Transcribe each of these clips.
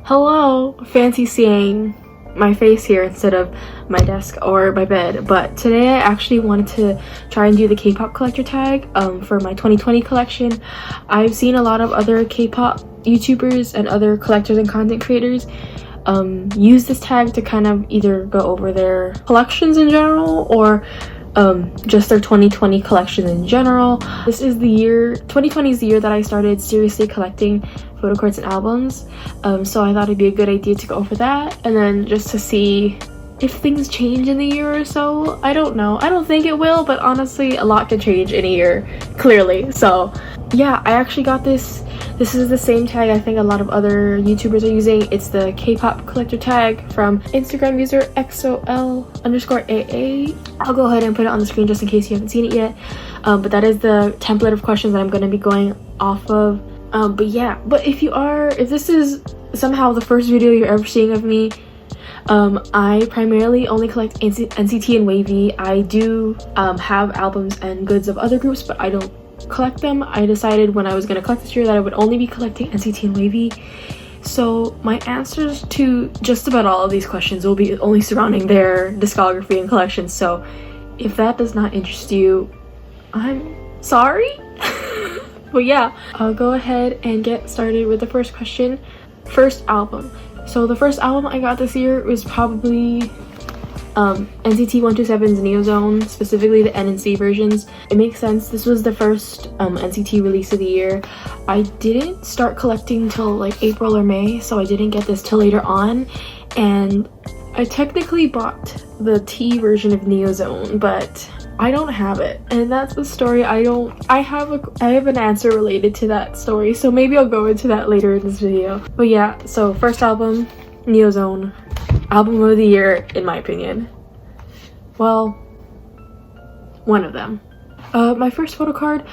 Hello, fancy seeing my face here instead of my desk or my bed, but today I actually wanted to try and do the K-pop collector tag for my 2020 collection. I've seen a lot of other K-pop YouTubers and other collectors and content creators use this tag to kind of either go over their collections in general or just their 2020 collection in general. This is the year, 2020 is the year that I started seriously collecting photocards and albums, so I thought it'd be a good idea to go over that, and then just to see if things change in a year or so. I don't know, I don't think it will, but honestly a lot can change in a year, clearly. So yeah, I actually got this is the same tag I think a lot of other YouTubers are using. It's the K-pop collector tag from Instagram user XOL_AA. I'll go ahead and put it on the screen just in case you haven't seen it yet, but that is the template of questions that I'm going to be going off of. But yeah, but if this is somehow the first video you're ever seeing of me, I primarily only collect NCT and Wavy. I do have albums and goods of other groups, but I don't collect them. I decided when I was going to collect this year that I would only be collecting NCT and Wavy. So my answers to just about all of these questions will be only surrounding their discography and collections. So if that does not interest you, I'm sorry. But yeah, I'll go ahead and get started with the first question. First album. So the first album I got this year was probably NCT 127's Neozone, specifically the N and C versions. It makes sense, this was the first NCT release of the year. I didn't start collecting till like April or May, so I didn't get this till later on, and I technically bought the T version of Neozone, but I don't have it, and that's the story. I have an answer related to that story, so maybe I'll go into that later in this video. But yeah, so first album, Neozone. Album of the year, in my opinion. Well, one of them. My first photocard,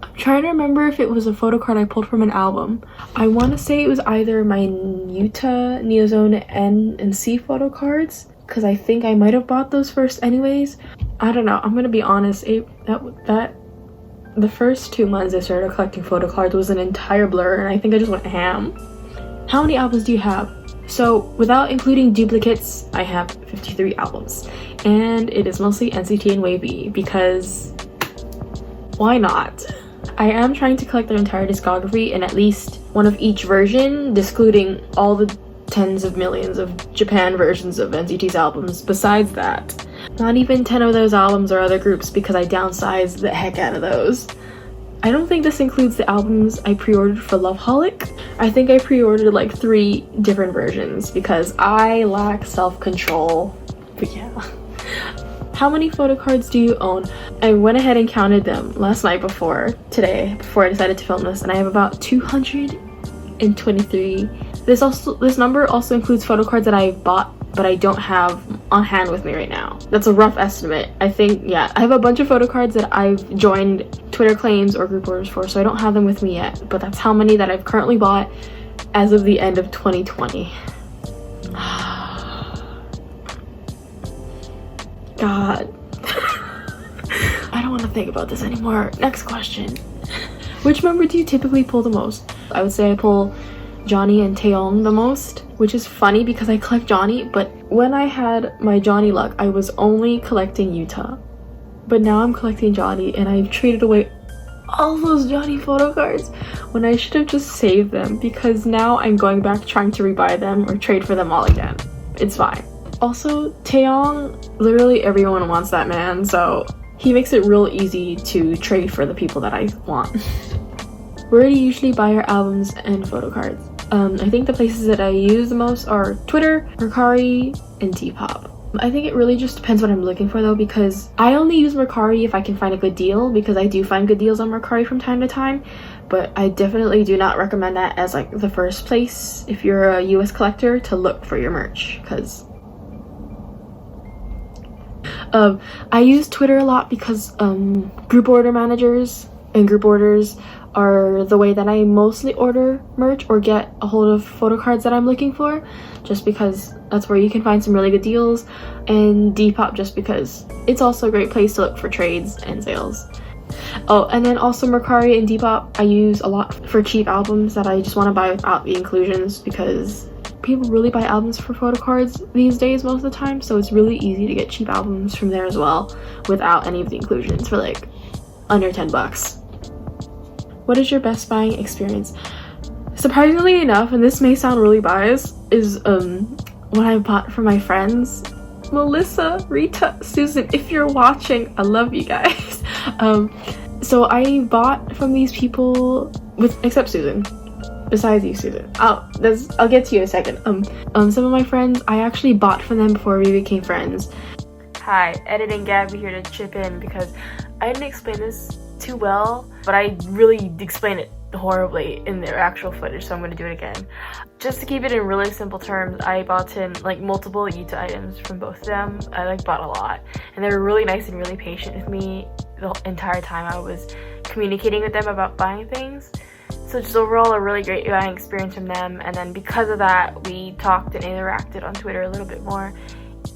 I'm trying to remember if it was a photocard I pulled from an album. I want to say it was either my Yuta, Neozone, N and C photocards, because I think I might have bought those first anyways. I don't know, I'm gonna be honest, the first 2 months I started collecting photocards was an entire blur, and I think I just went ham. How many albums do you have? So without including duplicates, I have 53 albums, and it is mostly NCT and Wavy because why not? I am trying to collect their entire discography and at least one of each version, excluding all the tens of millions of Japan versions of NCT's albums. Besides that, not even 10 of those albums are other groups because I downsized the heck out of those. I don't think this includes the albums I pre-ordered for Loveholic. I think I pre-ordered like 3 different versions because I lack self-control. But yeah. How many photocards do you own? I went ahead and counted them last night before I decided to film this, and I have about 223. This number also includes photocards that I bought but I don't have on hand with me right now. That's a rough estimate. I think, yeah, I have a bunch of photocards that I've joined Twitter claims or group orders for, so I don't have them with me yet, but that's how many that I've currently bought as of the end of 2020. God. I don't want to think about this anymore. Next question. Which member do you typically pull the most? I would say I pull Johnny and Taeyong the most, which is funny because I collect Johnny, but when I had my Johnny luck, I was only collecting Yuta. But now I'm collecting Johnny, and I've traded away all those Johnny photocards when I should have just saved them, because now I'm going back trying to rebuy them or trade for them all again. It's fine. Also, Taeyong, literally everyone wants that man, so he makes it real easy to trade for the people that I want. Where do you usually buy your albums and photocards? I think the places that I use the most are Twitter, Mercari, and Depop. I think it really just depends what I'm looking for though, because I only use Mercari if I can find a good deal, because I do find good deals on Mercari from time to time, but I definitely do not recommend that as like the first place if you're a US collector to look for your merch, because I use Twitter a lot because group order managers and group orders are the way that I mostly order merch or get a hold of photocards that I'm looking for, just because that's where you can find some really good deals, and Depop just because it's also a great place to look for trades and sales. Oh, and then also Mercari and Depop I use a lot for cheap albums that I just want to buy without the inclusions, because people really buy albums for photocards these days most of the time, so it's really easy to get cheap albums from there as well without any of the inclusions for like under 10 bucks. What is your best buying experience? Surprisingly enough, and this may sound really biased, is what I bought for my friends. Melissa, Rita, Susan, if you're watching, I love you guys. So I bought from these people, except Susan. Besides you, Susan. I'll get to you in a second. Some of my friends, I actually bought from them before we became friends. Hi, editing Gabby here to chip in because I didn't explain this too well, but I really explained it horribly in their actual footage, so I'm going to do it again. Just to keep it in really simple terms, I bought in like multiple Yuta items from both of them. I like bought a lot, and they were really nice and really patient with me the entire time I was communicating with them about buying things. So just overall a really great buying experience from them, and then because of that we talked and interacted on Twitter a little bit more,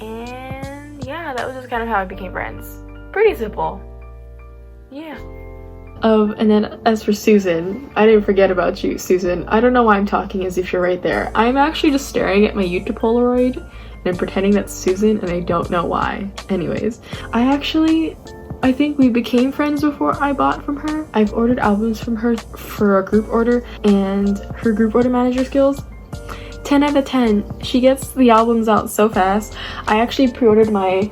and yeah, that was just kind of how I became friends. Pretty simple. Yeah. And then as for Susan, I didn't forget about you, Susan. I don't know why I'm talking as if you're right there. I'm actually just staring at my Yuta Polaroid and I'm pretending that's Susan, and I don't know why. Anyways, I think we became friends before I bought from her. I've ordered albums from her for a group order, and her group order manager skills, 10 out of 10. She gets the albums out so fast. I actually pre-ordered my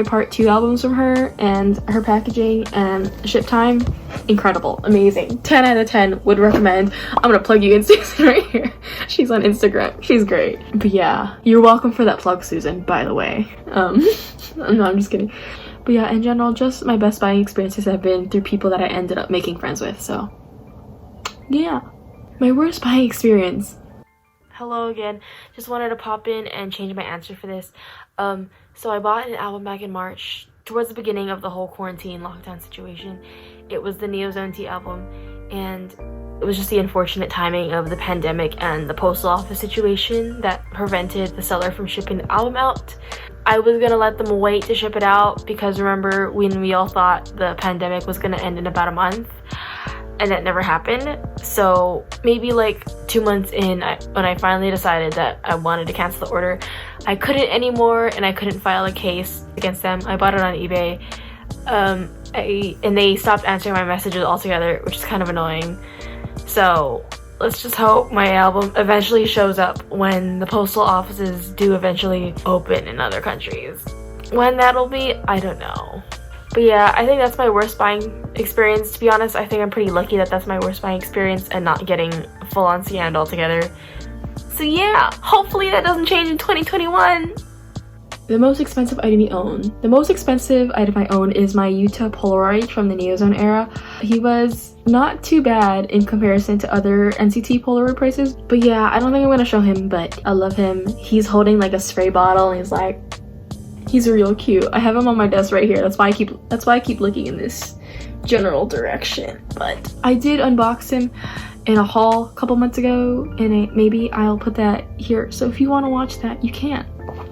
part 2 albums from her, and her packaging and ship time, incredible, amazing. 10 out of 10, would recommend. I'm gonna plug you in, Susan, right here. She's on Instagram, she's great. But yeah, you're welcome for that plug, Susan, by the way. No, I'm just kidding. But yeah, in general, just my best buying experiences have been through people that I ended up making friends with, so yeah. My worst buying experience. Hello again. Just wanted to pop in and change my answer for this. So I bought an album back in March, towards the beginning of the whole quarantine lockdown situation. It was the Neozone T album, and it was just the unfortunate timing of the pandemic and the postal office situation that prevented the seller from shipping the album out. I was gonna let them wait to ship it out because remember when we all thought the pandemic was gonna end in about a month, and that never happened. So maybe like 2 months in, when I finally decided that I wanted to cancel the order, I couldn't anymore and I couldn't file a case against them. I bought it on eBay, and they stopped answering my messages altogether, which is kind of annoying. So let's just hope my album eventually shows up when the postal offices do eventually open in other countries. When that'll be, I don't know. But yeah, I think that's my worst buying experience. To be honest, I think I'm pretty lucky that that's my worst buying experience and not getting full-on scammed altogether. So yeah, hopefully that doesn't change in 2021. The most expensive item you own. The most expensive item I own is my Yuta Polaroid from the Neozone era. He was not too bad in comparison to other NCT Polaroid prices. But yeah, I don't think I'm gonna show him, but I love him. He's holding like a spray bottle and he's real cute. I have him on my desk right here. That's why I keep looking in this general direction. But I did unbox him in a haul a couple months ago, and maybe I'll put that here. So if you want to watch that, you can.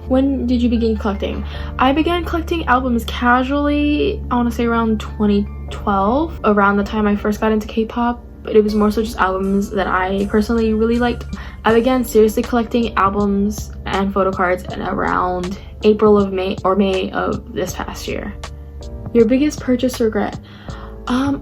When did you begin collecting? I began collecting albums casually, I want to say around 2012, around the time I first got into K-pop. But it was more so just albums that I personally really liked. I began seriously collecting albums and photocards at around May of this past year. Your biggest purchase regret?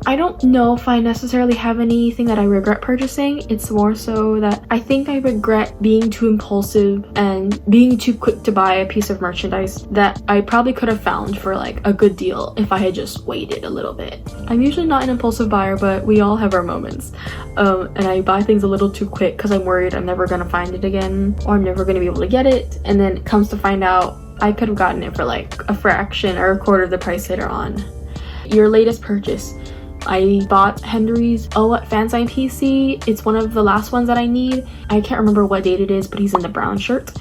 I don't know if I necessarily have anything that I regret purchasing. It's more so that I think I regret being too impulsive and being too quick to buy a piece of merchandise that I probably could have found for like a good deal if I had just waited a little bit. I'm usually not an impulsive buyer, but we all have our moments. And I buy things a little too quick because I'm worried I'm never gonna find it again, or I'm never gonna be able to get it. And then it comes to find out I could have gotten it for like a fraction or a quarter of the price later on. Your latest purchase. I bought Henry's fansite PC. It's one of the last ones that I need. I can't remember what date it is, but he's in the brown shirt.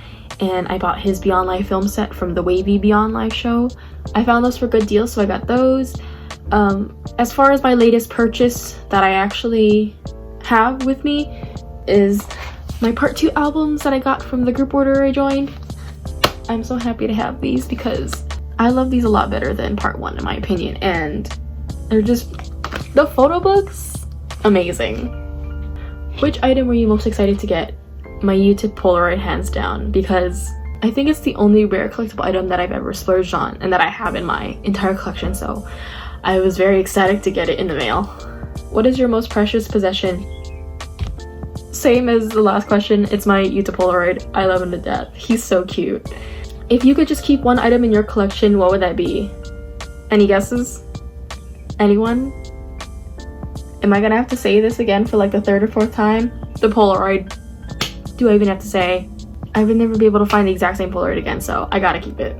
And I bought his Beyond Live film set from the Wavy Beyond Live show. I found those for good deals, so I got those. As far as my latest purchase that I actually have with me is my part 2 albums that I got from the group order I joined. I'm so happy to have these because I love these a lot better than part 1 in my opinion, and they're just, the photo books, amazing. Which item were you most excited to get? my Yuta Polaroid hands down, because I think it's the only rare collectible item that I've ever splurged on and that I have in my entire collection, so I was very ecstatic to get it in the mail. What is your most precious possession? Same as the last question, it's my Yuta Polaroid. I love him to death. He's so cute. If you could just keep one item in your collection, what would that be? Any guesses? Anyone? Am I gonna have to say this again for like the third or fourth time? The Polaroid. Do I even have to say? I would never be able to find the exact same Polaroid again, so I gotta keep it.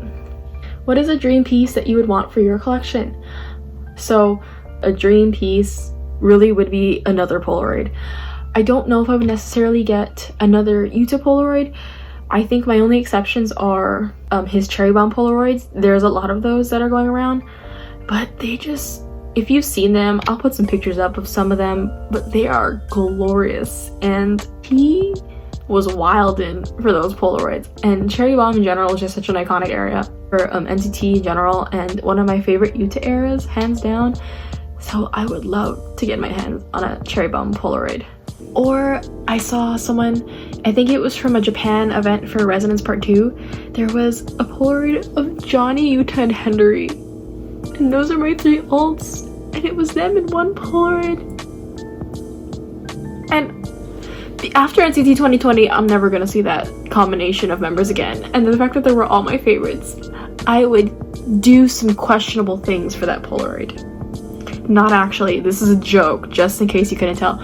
What is a dream piece that you would want for your collection? So a dream piece really would be another Polaroid. I don't know if I would necessarily get another Yuta Polaroid. I think my only exceptions are his cherry bomb Polaroids. There's a lot of those that are going around, but they just, if you've seen them, I'll put some pictures up of some of them, but they are glorious, and he was wildin' for those Polaroids. And cherry bomb in general is just such an iconic area for NCT in general, and one of my favorite Yuta eras, hands down. So I would love to get my hands on a cherry bomb Polaroid. Or I saw someone, I think it was from a Japan event for Resonance Part 2, there was a Polaroid of Johnny, Yuta, and Henry. And those are my 3 ults, and it was them in one Polaroid. And after NCT 2020, I'm never gonna see that combination of members again. And the fact that they were all my favorites, I would do some questionable things for that Polaroid. Not actually, this is a joke, just in case you couldn't tell.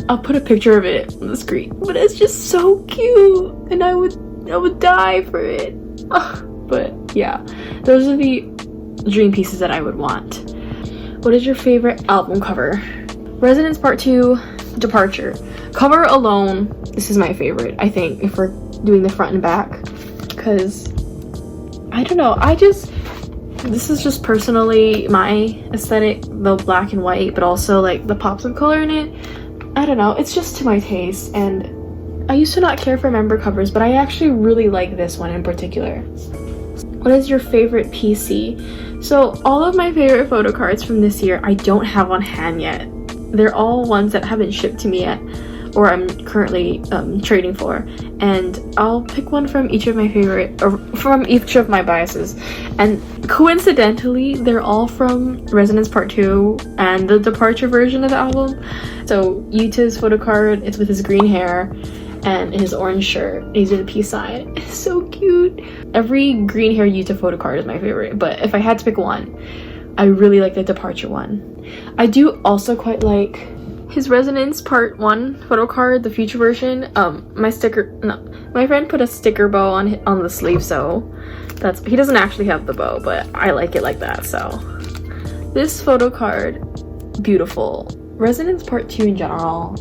I'll put a picture of it on the screen, but it's just so cute, and I would die for it. Ugh. But yeah, those are the dream pieces that I would want. What is your favorite album cover? Resonance Part 2, Departure. Cover alone, this is my favorite, I think, if we're doing the front and back, because I don't know, this is just personally my aesthetic, the black and white, but also like the pops of color in it. I don't know, it's just to my taste, and I used to not care for member covers, but I actually really like this one in particular. What is your favorite PC? So all of my favorite photo cards from this year I don't have on hand yet. They're all ones that haven't shipped to me yet, or I'm currently trading for, and I'll pick one from each of my favorite, or from each of my biases, and coincidentally they're all from Resonance Part 2 and the Departure version of the album. So Yuta's photo card, it's with his green hair and his orange shirt. He's in a peace sign. It's so cute. Every green hair Yuta photo card is my favorite, but if I had to pick one, I really like the Departure one. I do also quite like his Resonance Part 1 photo card, the future version. My friend put a sticker bow on the sleeve, so he doesn't actually have the bow, but I like it like that. So this photo card, beautiful. Resonance Part 2 in general,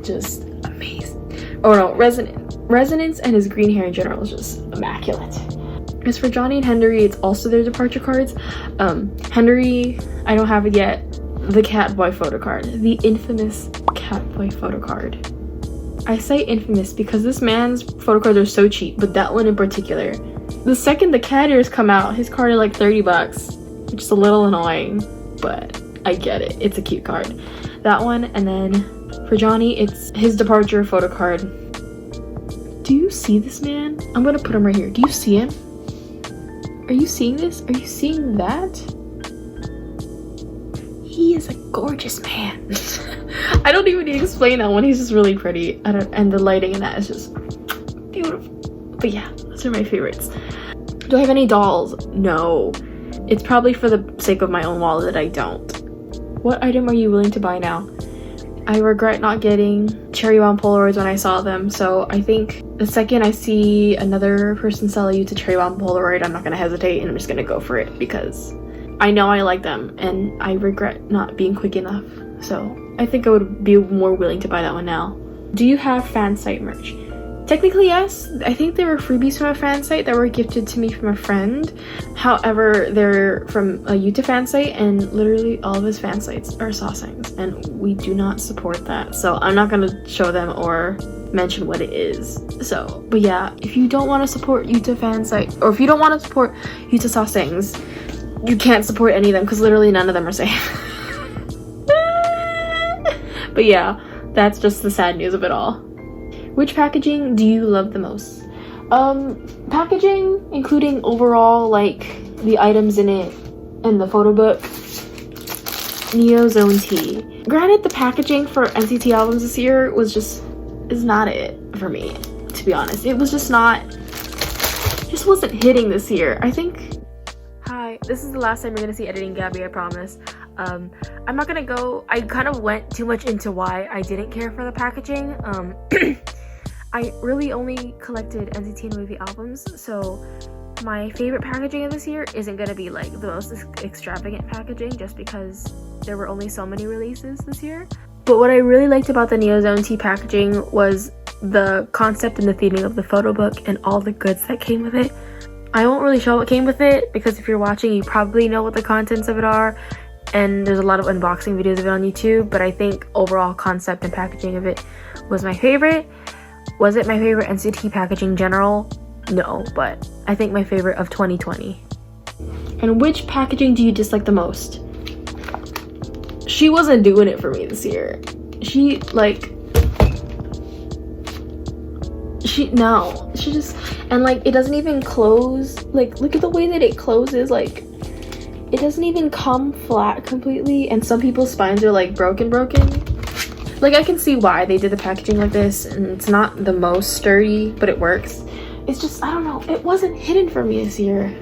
just amazing. Oh no, Resonance and his green hair in general is just immaculate. As for Johnny and Henry, it's also their Departure cards. Henry, I don't have it yet. The Catboy photo card, the infamous Catboy photo card. I say infamous because this man's photo cards are so cheap, but that one in particular. The second the cat ears come out, his card is like $30, which is a little annoying, but I get it. It's a cute card. That one, and then for Johnny, it's his Departure photo card. Do you see this man? I'm gonna put him right here. Do you see him? Are you seeing this? Are you seeing that? He is a gorgeous man. I don't even need to explain that one. He's just really pretty. And the lighting in that is just beautiful. But yeah, those are my favorites. Do I have any dolls? No. It's probably for the sake of my own wallet that I don't. What item are you willing to buy now? I regret not getting cherry bomb Polaroids when I saw them, so I think the second I see another person sell a Yuta cherry bomb Polaroid, I'm not gonna hesitate and I'm just gonna go for it because I know I like them and I regret not being quick enough. So I think I would be more willing to buy that one now. Do you have fansite merch? Technically, yes. I think there were freebies from a fansite that were gifted to me from a friend. However, they're from a Yuta fansite, and literally all of his fansites are sasaengs, and we do not support that. So I'm not gonna show them or mention what it is. So, but yeah, if you don't want to support Yuta fansite, or if you don't want to support Yuta sasaengs, you can't support any of them because literally none of them are safe. But yeah, that's just the sad news of it all. Which packaging do you love the most? Packaging, including overall, like, the items in it and the photo book. Neo Zone T. Granted, the packaging for NCT albums this year is not it for me, to be honest. It was just wasn't hitting this year. I think. Hi, this is the last time you're gonna see editing Gabby, I promise. I'm not gonna go. I kind of went too much into why I didn't care for the packaging. I really only collected NCT and Wavy albums, so my favorite packaging of this year isn't gonna be like the most extravagant packaging, just because there were only so many releases this year. But what I really liked about the Neo Zone T packaging was the concept and the theming of the photo book and all the goods that came with it. I won't really show what came with it, because if you're watching, you probably know what the contents of it are, and there's a lot of unboxing videos of it on YouTube, but I think overall concept and packaging of it was my favorite. Was it my favorite NCT packaging in general? No, but I think my favorite of 2020. And which packaging do you dislike the most? She wasn't doing it for me this year. She just, and like, it doesn't even close. Like, look at the way that it closes. Like, it doesn't even come flat completely, and some people's spines are like broken. Like, I can see why they did the packaging like this, and it's not the most sturdy, but it works. It's just, I don't know, it wasn't hidden for me this year.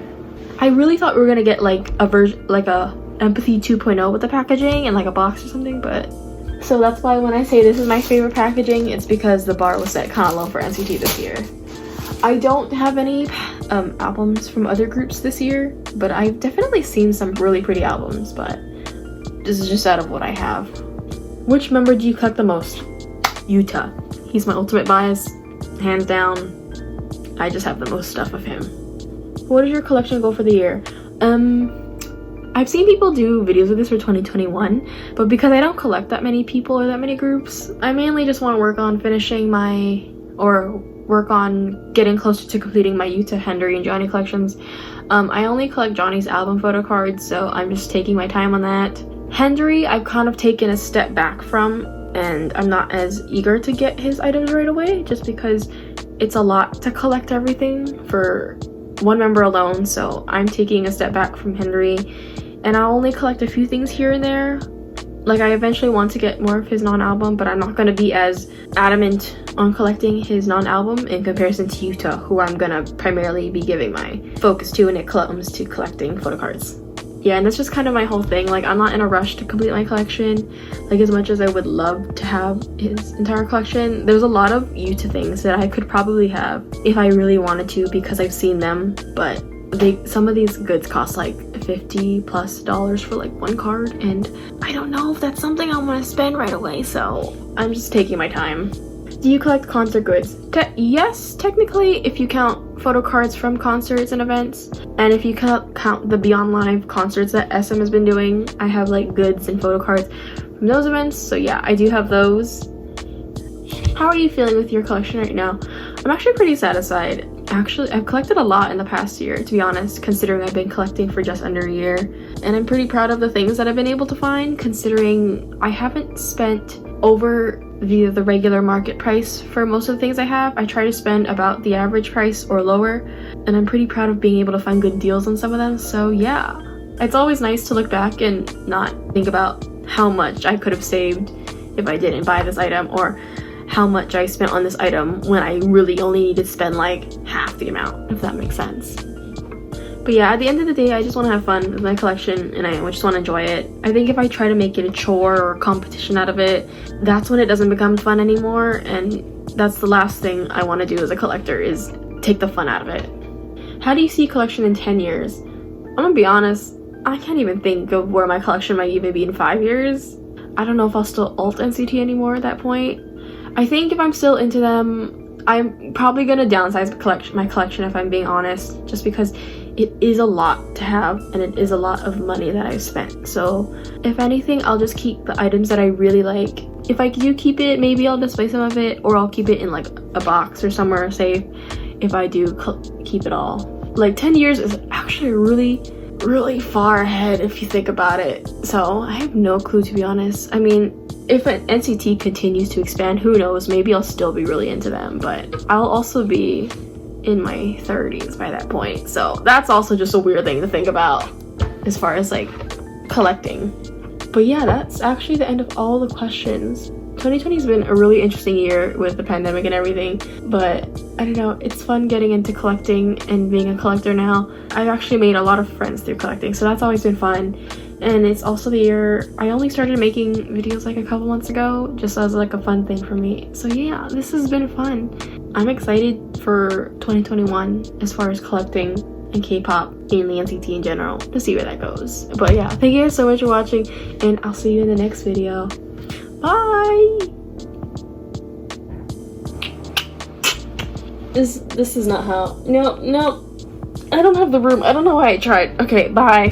I really thought we were gonna get like a version, like a Empathy 2.0 with the packaging and like a box or something, but so that's why when I say this is my favorite packaging, it's because the bar was set kind of low for NCT this year. I don't have any albums from other groups this year, but I've definitely seen some really pretty albums, but this is just out of what I have. Which member do you collect the most? Yuta. He's my ultimate bias, hands down. I just have the most stuff of him. What is your collection goal for the year? I've seen people do videos of this for 2021, but because I don't collect that many people or that many groups, I mainly just want to work on work on getting closer to completing my Yuta, Henry, and Johnny collections. I only collect Johnny's album photo cards, so I'm just taking my time on that. Henry, I've kind of taken a step back from, and I'm not as eager to get his items right away, just because it's a lot to collect everything for one member alone, so I'm taking a step back from Henry, and I'll only collect a few things here and there. Like, I eventually want to get more of his non-album, but I'm not going to be as adamant on collecting his non-album in comparison to Yuta, who I'm going to primarily be giving my focus to when it comes to collecting photocards. Yeah, and that's just kind of my whole thing. Like, I'm not in a rush to complete my collection. Like, as much as I would love to have his entire collection, there's a lot of Yuta things that I could probably have if I really wanted to, because I've seen them, but some of these goods cost like $50+ for like one card, and I don't know if that's something I want to spend right away, so I'm just taking my time. Do you collect concert goods? Yes, technically, if you count photo cards from concerts and events, and if you count the Beyond Live concerts that SM has been doing, I have like goods and photo cards from those events, so yeah, I do have those. How are you feeling with your collection right now? I'm actually pretty satisfied. Actually, I've collected a lot in the past year, to be honest, considering I've been collecting for just under a year, and I'm pretty proud of the things that I've been able to find, considering I haven't spent over the regular market price for most of the things I have. I try to spend about the average price or lower, and I'm pretty proud of being able to find good deals on some of them, so yeah. It's always nice to look back and not think about how much I could have saved if I didn't buy this item, or how much I spent on this item when I really only needed to spend like half the amount, if that makes sense. But yeah, at the end of the day, I just want to have fun with my collection, and I just want to enjoy it. I think if I try to make it a chore or a competition out of it, that's when it doesn't become fun anymore, and that's the last thing I want to do as a collector, is take the fun out of it. How do you see collection in 10 years? I'm gonna be honest, I can't even think of where my collection might even be in 5 years. I don't know if I'll still alt NCT anymore at that point. I think if I'm still into them, I'm probably gonna downsize my collection if I'm being honest, just because it is a lot to have and it is a lot of money that I've spent. So if anything, I'll just keep the items that I really like. If I do keep it, maybe I'll display some of it, or I'll keep it in like a box or somewhere safe if I do keep it all. Like 10 years is actually really far ahead if you think about it, so I have no clue, to be honest. I mean, if an NCT continues to expand, who knows, maybe I'll still be really into them, but I'll also be in my 30s by that point, so that's also just a weird thing to think about as far as like collecting. But yeah, that's actually the end of all the questions. 2020 has been a really interesting year with the pandemic and everything, but I don't know, it's fun getting into collecting and being a collector now. I've actually made a lot of friends through collecting, so that's always been fun. And it's also the year I only started making videos like a couple months ago, just as like a fun thing for me. So yeah, this has been fun. I'm excited for 2021 as far as collecting and K-pop, mainly NCT in general, to see where that goes. But yeah, thank you guys so much for watching, and I'll see you in the next video. Bye! This is not how. No, I don't have the room. I don't know why I tried. Okay, bye.